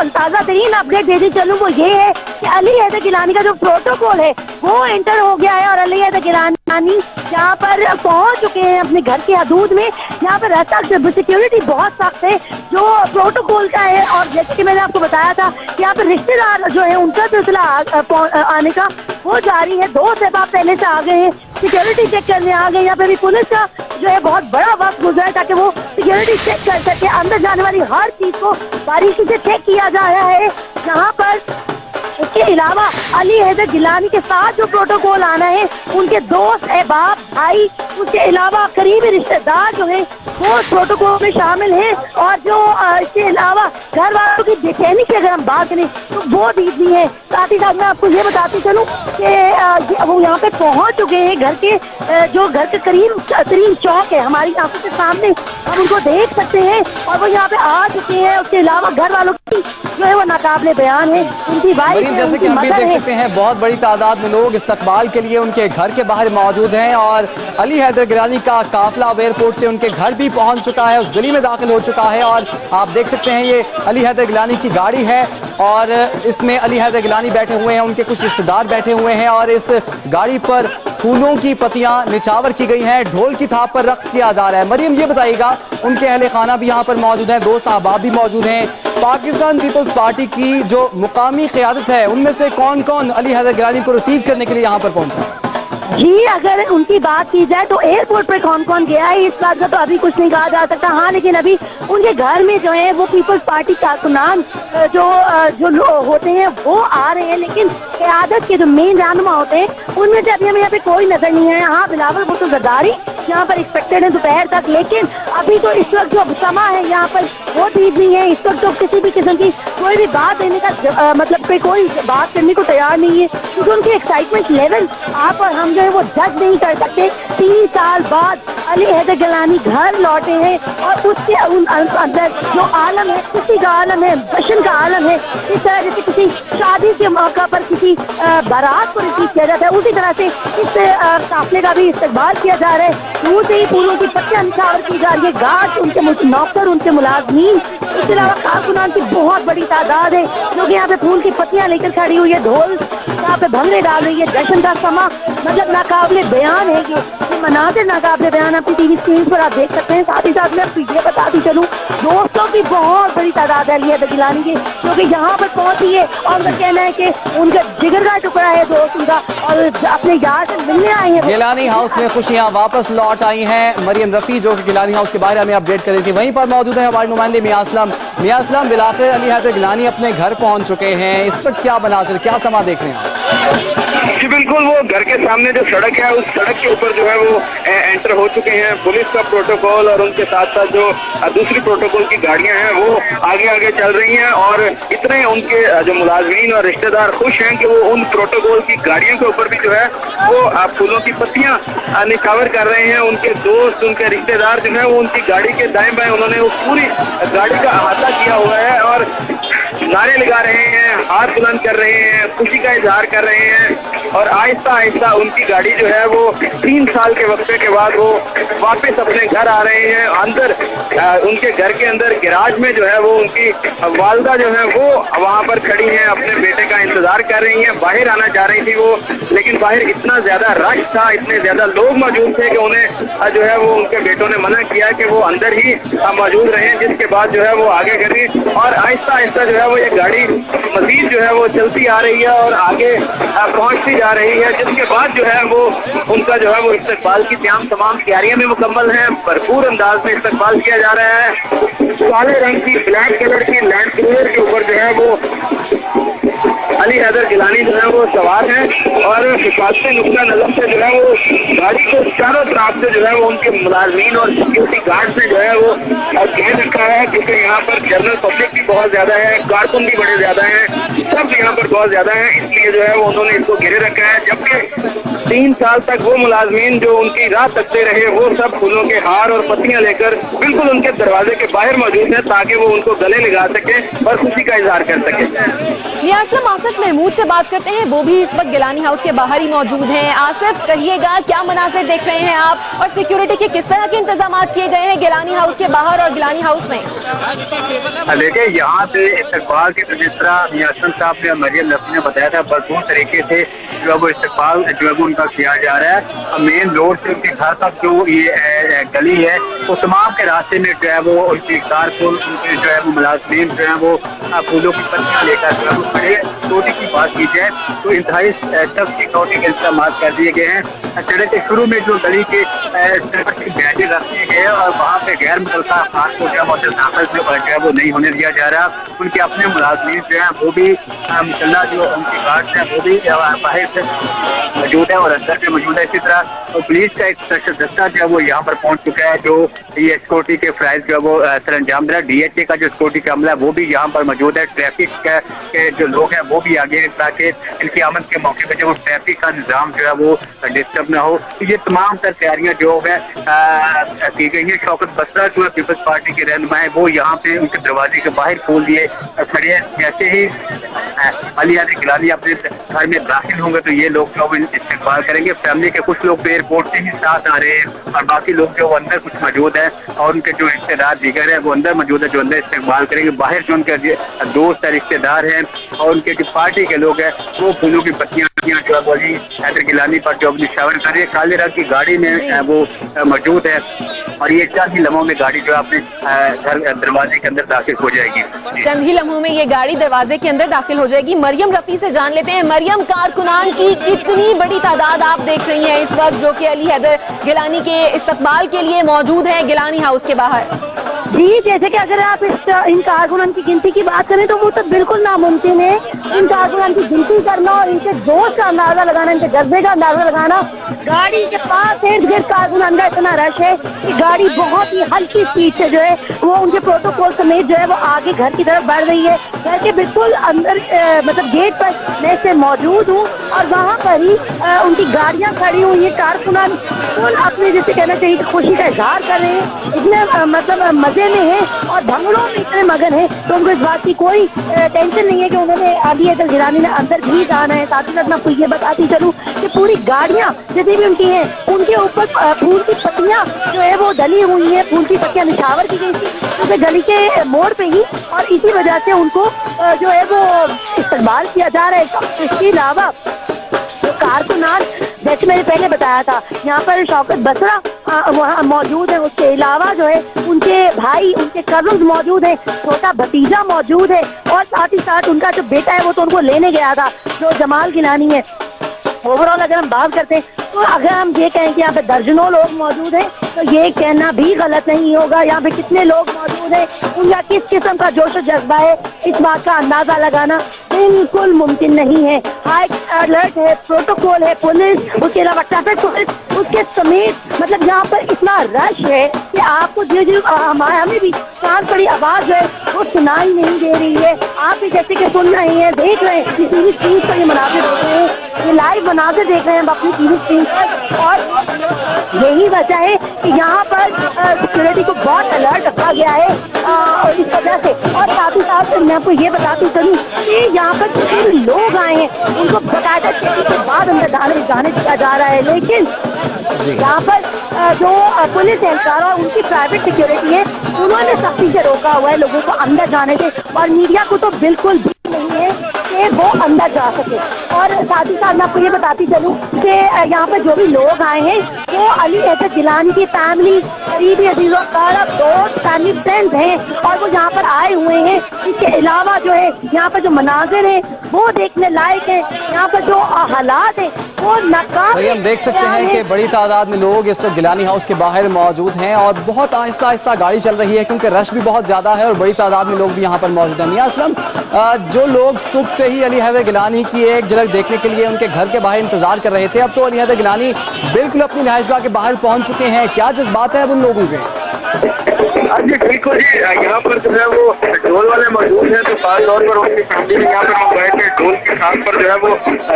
ताज़ा तरीन अपडेट देती चलूँ वो ये है कि अली हैदर गिलानी का जो प्रोटोकॉल है वो एंटर हो गया है और अली हैदर गिलानी यहाँ पर पहुंच चुके हैं अपने घर के हदूद में। यहाँ पर सिक्योरिटी बहुत सख्त है जो प्रोटोकॉल का है, और जैसे कि मैंने आपको बताया था यहाँ पर रिश्तेदार जो है उनका सिलसिला आने का वो जारी है। 2 शहबाब पहले से आ गए हैं, सिक्योरिटी चेक करने आ गए। यहाँ पे भी पुलिस का जो है बहुत बड़ा वक्त गुजरा है ताकि वो सिक्योरिटी चेक कर सके। अंदर जाने वाली हर चीज को बारीकी से चेक किया जा रहा है यहाँ पर। इसके अलावा अली हैदर गिलानी के साथ जो प्रोटोकॉल आना है उनके दोस्त अहबाब भाई, उसके अलावा करीबी रिश्तेदार जो है वो प्रोटोकॉल में शामिल हैं। और जो इसके अलावा घर वालों की बेचैनी की अगर हम बात करें तो वो भी है। साथ ही साथ मैं आपको ये बताती चलूँ कि वो यहाँ पे पहुँच चुके हैं। घर के जो घर के करीब तरीन चौक है हमारी आंखों के सामने, हम उनको देख सकते हैं और वो यहाँ पे आ चुके हैं। उसके अलावा घर वालों की जो है वो नाकाबिले बयान है। उनकी वाइफ जैसे कि हम भी देख सकते हैं बहुत बड़ी तादाद में लोग इस्तकबाल के लिए उनके घर के बाहर मौजूद हैं और अली हैदर गिलानी का काफिला अब एयरपोर्ट से उनके घर भी पहुंच चुका है, उस गली में दाखिल हो चुका है। और आप देख सकते हैं ये अली हैदर गिलानी की गाड़ी है और इसमें अली हैदर गिलानी बैठे हुए हैं, उनके कुछ रिश्तेदार बैठे हुए हैं और इस गाड़ी पर फूलों की पत्तियां निछावर की गई हैं, ढोल की थाप पर रक्स किया जा रहा है। मरियम ये बताइएगा, उनके अहले खाना भी यहाँ पर मौजूद हैं, दोस्त अहबाब भी मौजूद हैं। पाकिस्तान पीपल्स पार्टी की जो मुकामी क़यादत है उनमें से कौन कौन अली हैदर गिलानी को रिसीव करने के लिए यहाँ पर पहुंचा? जी, अगर उनकी बात की जाए तो एयरपोर्ट पर कौन कौन गया है इस बात का तो अभी कुछ नहीं कहा जा सकता। हाँ, लेकिन अभी उनके घर में जो है वो पीपल्स पार्टी कारकुनान जो होते हैं वो आ रहे हैं, लेकिन क़यादत के जो मेन रहनुमा होते हैं उनमें से अभी हमें यहाँ पे कोई नजर नहीं है। हाँ, बिलावल भुट्टो जरदारी यहाँ पर एक्सपेक्टेड है दोपहर तक, लेकिन अभी तो इस वक्त जो समा है यहाँ पर वो ठीक नहीं है। इस वक्त तो किसी भी किस्म की कोई भी बात देने का मतलब कोई बात करने को तैयार नहीं है, क्योंकि उनकी एक्साइटमेंट लेवल आप और हम जो है वो जज नहीं कर सकते। 3 साल बाद अली हैदर गिलानी घर लौटे हैं और उसके अंदर जो आलम है, खुशी का आलम है, जश्न का आलम है। इस तरह जैसे किसी शादी के मौका पर किसी बारात को रिसीव किया जाता है, उसी तरह से इस काफिले का भी इस्तकबाल किया जा रहा है। दूर से ही फूलों की पत्तियां निछावर की जा रही है, गार्ड, उनके नौकर, उनके मुलाजमीन, इसके अलावा कारकुनान की बहुत बड़ी तादाद है जो कि यहाँ पे फूल की पत्तियां लेकर खड़ी हुई है, ढोल यहाँ पे भंगड़े डाल रही है। जश्न का समा मतलब नाकाबिले बयान है। ये मनाजिर नाकाबिले बयान आपकी टीवी स्क्रीन पर आप देख सकते हैं। साथ ही साथ मैं आपको ये बताती चलूँ, दोस्तों की बहुत बड़ी तादाद है अली हैदर गिलानी की, क्योंकि यहाँ पर पहुंची है और उनका कहना है कि उनका जिगर का टुकड़ा है दोस्त उनका और अपने यार से मिलने आए हैं। गिलानी हाउस में खुशियाँ वापस लौट आई हैं। मरियम रफ़ी जो कि गिलानी हाउस के बारे में अपडेट कर रही थी, वहीं पर मौजूद है हमारे नुमाइंदे मियां असलम। मियां असलम, बिलाखिर अली हैदर गिलानी अपने घर पहुंच चुके हैं, इस वक्त क्या मनाज़िर, क्या समा देख रहे हैं? जी बिल्कुल, वो घर के सामने जो सड़क है उस सड़क के ऊपर जो है वो एंटर हो चुके हैं। पुलिस का प्रोटोकॉल और उनके साथ साथ जो दूसरी प्रोटोकॉल की गाड़ियां हैं वो आगे आगे चल रही हैं और इतने उनके जो मुलाजमीन और रिश्तेदार खुश हैं कि वो उन प्रोटोकॉल की गाड़ियों के ऊपर भी जो है वो फूलों की पत्तियां निछावर कर रहे हैं। उनके दोस्त, उनके रिश्तेदार जो है वो उनकी गाड़ी के दाएं बाएं उन्होंने वो पूरी गाड़ी का अहाता किया हुआ है और नारे लगा रहे हैं, हाथ बुलंद कर रहे हैं, खुशी का इजहार कर रहे हैं और आहिस्ता आहिस्ता उनकी गाड़ी जो है वो 3 साल के वक्फे के बाद वो वापस अपने घर आ रहे हैं। अंदर उनके घर के अंदर गैराज में जो है वो उनकी वालदा जो है वो वहाँ पर खड़ी हैं, अपने बेटे का इंतजार कर रही हैं। बाहर आना चाह रही थी वो, लेकिन बाहर इतना ज्यादा रश था, इतने ज्यादा लोग मौजूद थे कि उन्हें जो है वो उनके बेटों ने मना किया कि वो अंदर ही मौजूद रहें, जिसके बाद जो है वो आगे कर रही और आहिस्ता आहिस्ता जो है वो ये गाड़ी मजीद जो है वो चलती आ रही है और आगे पहुंचती जा रही है, जिसके बाद जो है वो उनका जो है वो इस्तकबाल की तमाम तैयारियां भी मुकम्मल हैं। भरपूर अंदाज में इस्तकबाल किया जा रहा है। काले रंग की ब्लैक कलर की लैंड क्रूजर के ऊपर जो है वो अली हैदर गिलानी जो है वो सवार हैं और हिफाजती नुक्ता नजर से जो है वो गाड़ी को चारों तरफ से जो है वो उनके मुलाजमीन और सिक्योरिटी गार्ड से जो है वो घेर रखा है, क्योंकि यहाँ पर जनरल पब्लिक भी बहुत ज्यादा है, कारकुन भी बड़े ज्यादा हैं, सब यहाँ पर बहुत ज्यादा है, इसलिए जो है वो उन्होंने इसको घेरे रखा है। जबकि 3 साल तक वो मुलाजमीन जो उनकी राह तकते रहे वो सब फूलों के हार और पत्तियां लेकर बिल्कुल उनके दरवाजे के बाहर मौजूद है ताकि वो उनको गले लगा सके और खुशी का इजहार कर सके। मियां असलम, आसिफ महमूद से बात करते हैं, वो भी इस वक्त गिलानी हाउस के बाहर ही मौजूद हैं। आसिफ, कहिएगा क्या मनासिर देख रहे हैं आप और सिक्योरिटी के किस तरह के इंतजाम किए गए हैं गिलानी हाउस के बाहर और गिलानी हाउस में? देखिए, यहाँ पे इस्तकबाल के जिस तरह मियां असलम साहब ने मरियम नफी ने बताया था, भरपूर तरीके से जो है वो इस्तकबाल जो है वो उनका किया जा रहा है। मेन रोड से उनके घर तक जो ये गली है, वो तमाम के रास्ते में जो है वो उनकी कारकुन, उनके जो है वो मुलाजिमीन जो है वो फूलों की पत्तियां लेकर जो है वो खड़े। सिक्योरिटी की बात की जाए तो इंतहाई सख्त सिक्योरिटी के इंतजाम कर दिए गए हैं। सड़क के शुरू में जो गली के बैठे रख दिए गए और वहाँ पे गैर मुतल्लिका अफराद को जो है दाखिल जो है वो नहीं होने दिया जा रहा। उनके अपने मुलाजिमीन जो है वो भी मुसल्ला जो उनकी गार्ड है वो भी बाहर से मौजूद है और अंदर पे मौजूद है। इसी तरह पुलिस का एक स्पेशल दस्ता जो है वो यहाँ पर पहुँच चुका है, जो ये सिक्योरिटी के फ्राइज जो है वो सर अंजाम दे रहा है। DHA का जो सिक्योरिटी का अमला है वो भी यहाँ पर मौजूद है। ट्रैफिक के जो लोग हैं वो भी आगे हैं ताकि इनकी आमद के मौके पर जो ट्रैफिक का निज़ाम जो है वो डिस्टर्ब ना हो। तो ये तमाम तर तैयारियाँ जो है की गई है। शौकत बसरा जो है पीपल्स पार्टी के रहनुमा है, वो यहाँ पे उनके दरवाजे के बाहर खोल दिए खड़े हैं। जैसे ही अली हैदर गिलानी अपने घर में दाखिल होंगे तो ये लोग जो इस्तेमाल करेंगे। फैमिली के कुछ लोग तो एयरपोर्ट से ही साथ आ रहे हैं और बाकी लोग जो अंदर कुछ मौजूद है और उनके जो रिश्तेदार दीगर है वो अंदर मौजूद है, जो अंदर इस्तेमाल करेंगे। बाहर जो उनके दोस्त है, रिश्तेदार हैं और उनके जो पार्टी के लोग हैं वो फूलों की पत्तियां जो है वो अली हैदर गिलानी पर जो निशावर कर रही है। काले रंग की गाड़ी में वो मौजूद है और ये चंद ही लम्हों में गाड़ी जो है अपने घर दरवाजे के अंदर दाखिल हो जाएगी। चंद ही लम्हों में ये गाड़ी दरवाजे के अंदर दाखिल हो जाएगी। मरियम रफी से जान लेते हैं, मरियम, कारकुनान की कितनी बड़ी तादाद आप देख रही हैं इस वक्त जो कि अली हैदर गिलानी के इस्तकबाल के लिए मौजूद है गिलानी हाउस के बाहर? जी, जैसे कि अगर आप इन कारकुनान की गिनती की बात करें तो वो तो बिल्कुल नामुमकिन है। इन कारकुनान की गिनती करना और इनके जोश का अंदाजा लगाना, इनके जज्बे का अंदाजा लगाना। गाड़ी के पास इर्द गिर्द कारकुनान का इतना रश है कि गाड़ी बहुत ही हल्की स्पीड से जो है वो उनके प्रोटोकॉल समेत जो है वो आगे घर की तरफ बढ़ रही है। घर के बिल्कुल अंदर मतलब गेट पर मैं से मौजूद हूँ और वहाँ पर ही उनकी गाड़ियाँ खड़ी हुई है। कारकुनान अपने जैसे कहना चाहिए खुशी का इजहार कर रहे हैं, इतने मतलब मजे में है और भंगड़ों में इतने मगन है तो उनको इस बात की कोई टेंशन नहीं है कि उन्होंने अली हैदर गिलानी ने अंदर भी जाना है। साथ ही साथ मैं आपको ये बताती चलूँ कि पूरी गाड़ियाँ जितनी भी उनकी हैं उनके ऊपर फूल की पत्तियाँ जो है वो डली हुई हैं। फूल की पत्तियाँ निशावर की गई थी क्योंकि गली के मोड़ पे ही और इसी वजह से उनको जो है वो इस्तेमाल किया जा रहा है। इसके अलावा कारकुनान जैसे मैंने पहले बताया था यहाँ पर शौकत बसरा वहाँ मौजूद है, उसके अलावा जो है उनके भाई, उनके कजन्स मौजूद है, छोटा भतीजा मौजूद है और साथ ही साथ उनका जो बेटा है वो तो उनको लेने गया था जो जमाल गिलानी है। ओवरऑल अगर हम बात करते हैं तो अगर हम ये कहें कि यहाँ पे दर्जनों लोग मौजूद हैं तो ये कहना भी गलत नहीं होगा। यहाँ पे कितने लोग मौजूद हैं, उनका किस किस्म का जोश और जज्बा है, इस बात का अंदाजा लगाना बिल्कुल मुमकिन नहीं है। हाई अलर्ट है, प्रोटोकॉल है, पुलिस, उसके अलावा ट्रैफिक पुलिस, उसके समेत मतलब यहाँ पर इतना रश है कि आपको जो हमें भी शांत बड़ी आवाज जो है वो सुनाई नहीं दे रही है। आप भी जैसे कि सुन रहे हैं, देख रहे हैं, टीवी स्क्रीन पर ये मनाजिर देख रहे हैं, ये लाइव मनाजिर देख रहे हैं अपनी टीवी स्क्रीन पर और यही वजह है कि यहाँ पर सिक्योरिटी को बहुत अलर्ट रखा गया है और इस वजह से। और साथ ही साथ मैं आपको ये बताती चलूँ कि यहाँ पर जितने भी लोग आए हैं उनको बाकायदा चेकिंग के बाद अंदर जाने दिया जा रहा है, लेकिन यहाँ पर जो पुलिस एहलकार और उनकी प्राइवेट सिक्योरिटी है उन्होंने सख्ती से रोका हुआ है लोगों को अंदर जाने से और मीडिया को तो बिल्कुल भी नहीं है कि वो अंदर जा सके। और साथ ही साथ मैं आपको ये बताती चलूँ कि यहाँ पर जो भी लोग आए हैं वो अली हैदर गिलानी की फैमिली, करीबी अजीजों दोस्त, फैमिली फ्रेंड्स हैं और वो यहाँ पर आए हुए हैं। इसके अलावा जो है यहाँ पर जो मनाजिर है वो देखने लायक है, यहाँ पर जो हालात है वो नाकाबिल। हम देख सकते हैं कि बड़ी तादाद में लोग इस वक्त गिलानी हाउस के बाहर मौजूद हैं और बहुत आहिस्ता आहिस्ता गाड़ी चल रही है क्योंकि रश भी बहुत ज़्यादा है और बड़ी तादाद में लोग भी यहाँ पर मौजूद हैं। मियां असलम, जो लोग सुबह से ही अली हैदर गिलानी की एक झलक देखने के लिए उनके घर के बाहर इंतजार कर रहे थे, अब तो अली हैदर गिलानी बिल्कुल अपनी रिहाइशगाह के बाहर पहुंच चुके हैं, क्या जज्बात है अब उन लोगों के? हाँ जी बिल्कुल जी, यहाँ पर जो है वो ढोल वाले मौजूद हैं, तो खास तौर पर उनकी फैमिली में यहाँ पर हम गए थे, ढोल के साथ पर जो है वो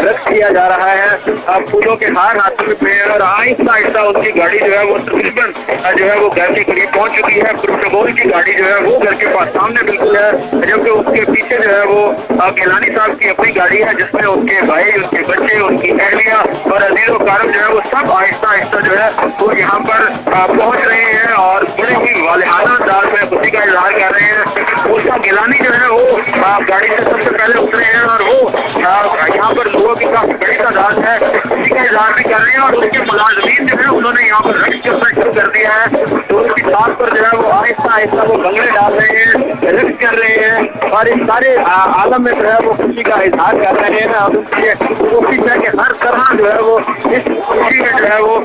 रक्स किया जा रहा है, फूलों के हार हाथों में पे हैं और आहिस्ता आहिस्ता उनकी गाड़ी जो है वो तकरीबन जो है वो घर के करीब पहुंच चुकी है। प्रोटोकॉल की गाड़ी जो है वो घर के पास सामने बिल्कुल है, जबकि उसके पीछे जो है वो गिलानी साहब की अपनी गाड़ी है, जिसमें उनके भाई, उनके बच्चे, उनकी अहलिया और अजीज और कारम जो है वो सब आहिस्ता आहिस्ता जो है वो यहाँ पर पहुंच रहे हैं और बड़े ही वालिहाना अंदाज में खुशी का इजहार कर रहे हैं। उनका गिलानी जो है वो गाड़ी से सबसे पहले उतरे हैं और वो यहाँ पर लोगों की काफी बड़ी तादाद है, खुशी का इजहार भी कर रहे हैं और उनके मुलाजमीन जो है उन्होंने यहाँ पर रक्स करना शुरू कर दिया है। तो उनकी साथ पर जो है वो आहिस्ता आहिस्ता वो भंगड़े डाल रहे हैं, रक्स कर रहे हैं और इस सारे आलम में जो है वो खुशी का इजहार कर रहे हैं और उनकी ये कोशिश है कि हर तरह जो है वो इस खुशी में जो है वो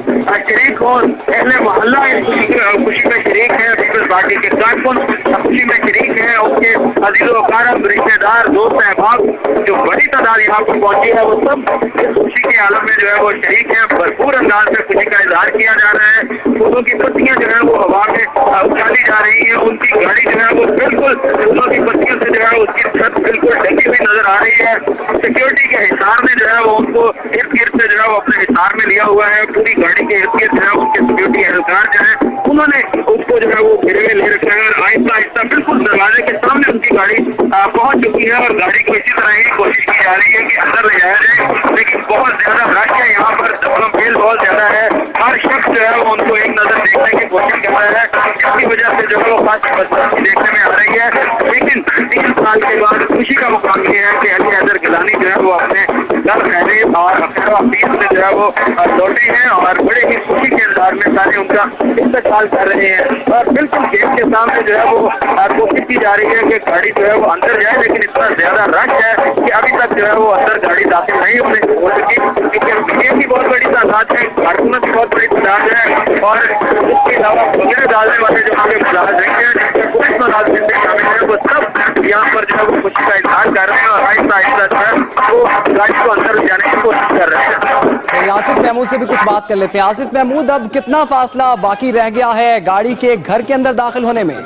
शरीक हो। अहले मोहल्ला इस खुशी में शरीक है, पीपल्स पार्टी के कारकुन खुशी में शरीक है, उनके अजीज़ो कारम, रिश्तेदार, दोस्त अहबाब जो बड़ी तादाद यहाँ पर पहुंची है वो सब इस खुशी के आलम में जो है वो शरीक है। भरपूर अंदाज में खुशी का इजहार किया जा रहा है, फूलों की पत्तियां जो है वो हवा में उछाली जा रही है, उनकी गाड़ी जो है वो बिल्कुल फूलों की पत्तियों से जो है उसकी छत बिल्कुल ढकी हुई नजर आ रही है। सिक्योरिटी के हिसार में जो है वो उनको इर्द गिर्द से जो है वो अपने हिसार में लिया हुआ है, पूरी गाड़ी के इर्द गिर्द जो है उनके सिक्योरिटी एहलकार जो है उन्होंने उसको जो है वो घेरे में ले रखा है और आहिस्ता आहिस्ता बिल्कुल दरवाजे के सामने उनकी गाड़ी पहुंच चुकी है और गाड़ी को इसी तरह ही कोशिश की जा रही है कि अंदर ले जाया जाए, लेकिन बहुत ज्यादा रश है यहाँ पर, भीड़ बहुत ज्यादा है, हर शख्स जो है वो उनको एक नजर देखने की कोशिश कर रहा है, जिसकी वजह से जो है वो खासी बदमाशी देखने में आ रही है। लेकिन 3 साल के बाद खुशी का मुकाम ये है कि अली हैदर गिलानी जो है वो अपने घर खैरे और अफीस में जो है वो लौटे हैं और बड़े ही खुशी के अंदाज में सारे उनका इस्तेमाल कर रहे हैं और बिल्कुल गेट के सामने जो है वो कोशिश की जा रही है कि गाड़ी जो है वो अंदर जाए, लेकिन इतना ज्यादा रश है कि अभी तक जो है वो अंदर गाड़ी दाखिल नहीं हो सकी, क्योंकि गेट की बहुत बड़ी तादाद है, कारकुनों की बहुत बड़ी तादाद है और इसके अलावा वगैरह डालने वाले जो हमें मुलाजिम हैं, जिसमें पुलिस मुलाजिम शामिल है, वो सब यहाँ पर जो है वो खुशी का इजहार कर रहे हैं और आहिस्ता आहिस्ता जो है वो गाड़ी को अंदर ले जाने की कोशिश कर रहे हैं। आसिफ महमूद से भी कुछ बात कर लेते हैं। आसिफ महमूद, अब कितना फासला बाकी रह गया है गाड़ी के घर के अंदर दाखिल होने में?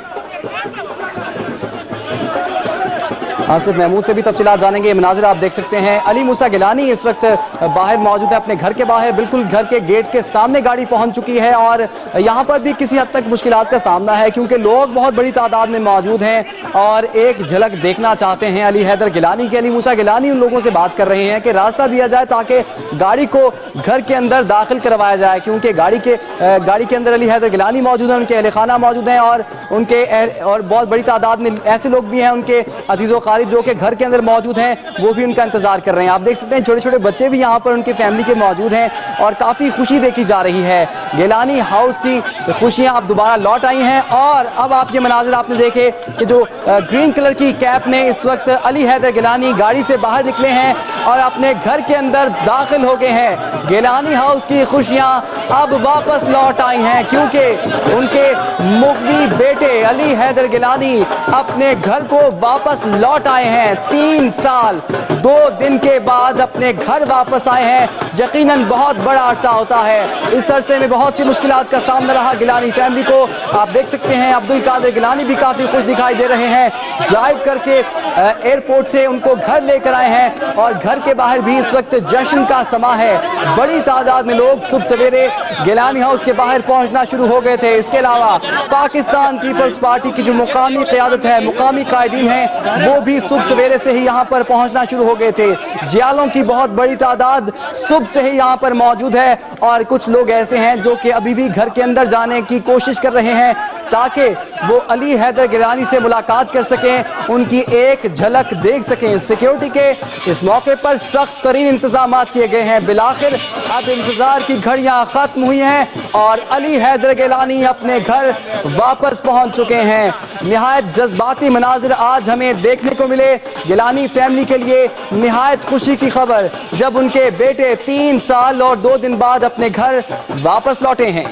आसिफ महमूद से भी तफसीलात जानेंगे। मनाजिर आप देख सकते हैं, अली मूसा गिलानी इस वक्त बाहर मौजूद है, अपने घर के बाहर, बिल्कुल घर के गेट के सामने गाड़ी पहुंच चुकी है और यहाँ पर भी किसी हद तक मुश्किलात का सामना है क्योंकि लोग बहुत बड़ी तादाद में मौजूद हैं और एक झलक देखना चाहते हैं अली हैदर गिलानी की। अली मूसा गिलानी उन लोगों से बात कर रहे हैं कि रास्ता दिया जाए ताकि गाड़ी को घर के अंदर दाखिल करवाया जाए, क्योंकि गाड़ी के अंदर अली हैदर गिलानी मौजूद हैं, उनके अहल खाना मौजूद हैं और और बहुत बड़ी तादाद में ऐसे लोग भी हैं उनके अजीज़ो क़ारीब जो कि घर के अंदर मौजूद हैं, वो भी उनका इंतजार कर रहे हैं। आप देख सकते हैं छोटे छोटे बच्चे भी यहाँ पर उनकी फैमिली के मौजूद हैं और काफ़ी खुशी देखी जा रही है। गिलानी हाउस की खुशियाँ अब दोबारा लौट आई हैं और अब आप ये मनाजिर आपने देखे कि जो ग्रीन कलर की कैप में इस वक्त अली हैदर गिलानी गाड़ी से बाहर निकले हैं और अपने घर के अंदर दाखिल हो गए हैं। गिलानी हाउस की खुशियाँ अब वापस लौट आई हैं क्योंकि उनके मुख्वी बेटे अली हैदर गिलानी अपने घर को वापस लौट आए हैं। 3 साल 2 दिन के बाद अपने घर वापस आए हैं। यकीनन बहुत बड़ा अरसा होता है, इस अरसे में बहुत सी मुश्किलात का सामना रहा गिलानी फैमिली को। आप देख सकते हैं अब्दुल कादिर गिलानी भी काफ़ी खुश दिखाई दे रहे हैं, ड्राइव करके एयरपोर्ट से उनको घर लेकर आए हैं और घर के बाहर भी इस वक्त जश्न का समा है। बड़ी तादाद में लोग सुबह सवेरे गिलानी हाउस के बाहर पहुंचना शुरू हो गए थे। इसके अलावा पाकिस्तान पीपल्स पार्टी की जो मुकामी क़यादत है, मुकामी कायदीन हैं, वो भी सुबह सवेरे से ही यहाँ पर पहुंचना शुरू हो गए थे। जियालों की बहुत बड़ी तादाद सुबह से ही यहाँ पर मौजूद है और कुछ लोग ऐसे हैं जो कि अभी भी घर के अंदर जाने की कोशिश कर रहे हैं ताकि वो अली हैदर गिलानी से मुलाकात कर सकें, उनकी एक झलक देख सकें। सिक्योरिटी के इस मौके पर सख्त तरीन इंतजाम किए गए हैं। बिलाखिर अब इंतजार की घड़ियां खत्म हुई हैं और अली हैदर गिलानी अपने घर वापस पहुंच चुके हैं। निहायत जज्बाती मनाजिर आज हमें देखने को मिले। गिलानी फैमिली के लिए निहायत खुशी की खबर जब उनके बेटे 3 साल और 2 दिन बाद अपने घर वापस लौटे हैं।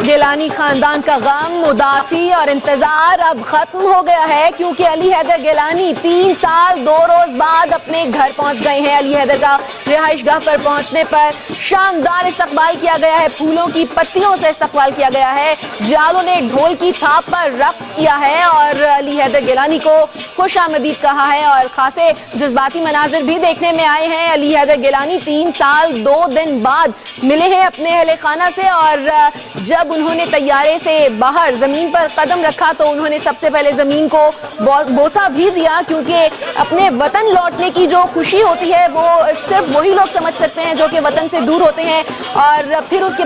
गिलानी खानदान का गम, उदासी और इंतजार अब खत्म हो गया है, क्योंकि अली हैदर गिलानी 3 साल 2 रोज बाद अपने घर पहुंच गए हैं। अली हैदर का रिहाइशगाह पर पहुंचने पर शानदार इस्तकबाल किया गया है, फूलों की पत्तियों से इस्तकबाल किया गया है, जालों ने ढोल की थाप पर रक्स किया है और अली हैदर गिलानी को खुश आमदीद कहा है और खासे जज्बाती मनाजिर भी देखने में आए हैं। अली हैदर गिलानी 3 साल 2 दिन बाद मिले हैं अपने अहले खाना से और जब उन्होंने तैयारे से बाहर जमीन पर कदम रखा तो उन्होंने सबसे पहले जमीन को बोसा भी दिया, क्योंकि अपने वतन लौटने की जो खुशी होती है वो सिर्फ वही लोग समझ सकते हैं जो कि वतन से दूर होते हैं और फिर उसके